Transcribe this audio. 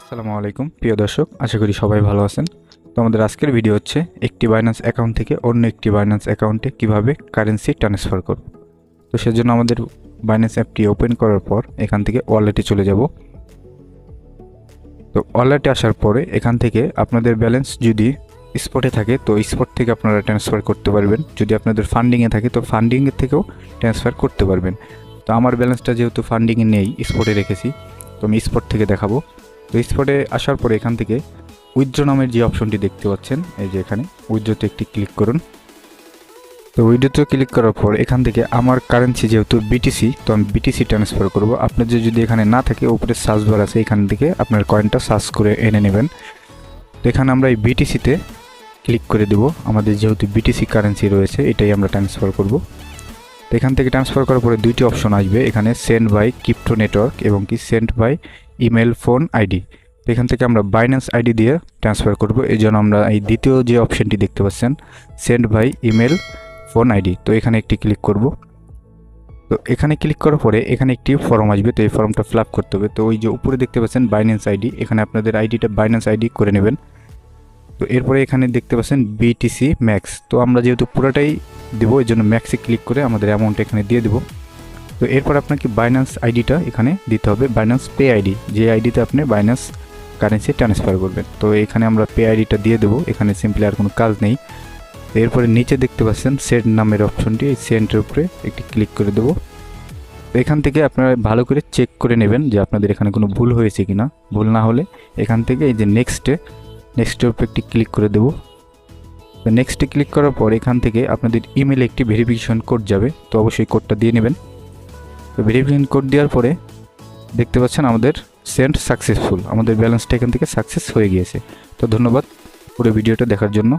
আসসালামু আলাইকুম প্রিয় দর্শক, আশা করি সবাই ভালো আছেন। তো আমাদের আজকের ভিডিও হচ্ছে একটি বাইন্যান্স অ্যাকাউন্ট থেকে অন্য একটি বাইন্যান্স অ্যাকাউন্টে কিভাবে কারেন্সি ট্রান্সফার করব। তো সেজন্য আমাদের বাইন্যান্স অ্যাপটি ওপেন করার পর এখান থেকে ওয়ালেটে চলে যাব। তো ওয়ালেটে আসার পরে এখান থেকে আপনাদের ব্যালেন্স যদি স্পটে থাকে তো স্পট থেকে আপনারা ট্রান্সফার করতে পারবেন, যদি আপনাদের ফান্ডিংয়ে থাকে তো ফান্ডিংয়ের থেকেও ট্রান্সফার করতে পারবেন। তো আমার ব্যালেন্সটা যেহেতু ফান্ডিংয়ে নেই, স্পটে রেখেছি, তো আমি স্পট থেকে দেখাবো। তো স্পটে আসার পরে এখান থেকে উইথড্র নামের যে অপশনটি দেখতে পাচ্ছেন, এই যে এখানে উইথড্রতে একটি ক্লিক করুন। তো উইথড্রতে ক্লিক করার পর এখান থেকে আমার কারেন্সি যেহেতু বিটিসি, তো আমি বিটিসি ট্রান্সফার করব। আপনাদের যদি এখানে না থাকে উপরে সার্চ বার আছে, এখান থেকে আপনার কয়েনটা সার্চ করে এনে নেবেন। তো এখানে আমরা এই বিটিসিতে ক্লিক করে দেব। আমাদের যেহেতু বিটিসি কারেন্সি রয়েছে, এটাই আমরা ট্রান্সফার করব। তো এখান থেকে ট্রান্সফার করার পরে দুইটি অপশন আসবে, এখানে সেন্ড বাই ক্রিপ্টো নেটওয়ার্ক এবং কি send by email phone ID. তো এখান থেকে আমরা বাইন্যান্স আইডি দিয়ে ট্রান্সফার করব, এই জন্য আমরা এই দ্বিতীয় যে অপশনটি দেখতে পাচ্ছেন send by email phone ID, তো এখানে একটি ক্লিক করব। তো এখানে ক্লিক করার পরে এখানে একটি ফর্ম আসবে, তো এই ফর্মটা ফিল আপ করতে হবে। তো ওই যে উপরে দেখতে পাচ্ছেন বাইন্যান্স আইডি, এখানে আপনাদের আইডিটা বাইন্যান্স আইডি করে নেবেন। তো এরপরে এখানে দেখতে পাচ্ছেন বিটিসি ম্যাক্স, তো আমরা যেহেতু পুরোটাই দেবো এই জন্য ম্যাক্সে ক্লিক করে আমাদের অ্যামাউন্ট এখানে দিয়ে দেবো। তো এরপর আপনাকে বাইন্যান্স আইডিটা এখানে দিতে হবে, বাইন্যান্স পে আইডি, যে আইডিতে আপনি বাইন্যান্স কারেন্সি ট্রান্সফার করবেন। তো এখানে আমরা পে আইডিটা দিয়ে দেবো, এখানে সিম্পলি আর কোনো কাজ নেই। এরপরে নিচে দেখতে পাচ্ছেন সেন্ড নামের অপশনটি, এই সেন্ডের উপরে একটি ক্লিক করে দেবো। তো এখান থেকে আপনারা ভালো করে চেক করে নেবেন যে আপনাদের এখানে কোনো ভুল হয়েছে কি না। ভুল না হলে এখান থেকে এই যে নেক্সটের উপরে একটি ক্লিক করে দেবো। তো নেক্সটে ক্লিক করার পর এখান থেকে আপনাদের ইমেলে একটি ভেরিফিকেশন কোড যাবে, তো অবশ্যই কোডটা দিয়ে নেবেন। তো ভেরিফিকেশন কোড দেওয়ার পরে দেখতে পাচ্ছেন আমাদের সেন্ড সাকসেসফুল, আমাদের ব্যালেন্সটা এখান থেকে সাকসেস হয়ে গিয়েছে। তো ধন্যবাদ পুরো ভিডিওটা দেখার জন্য।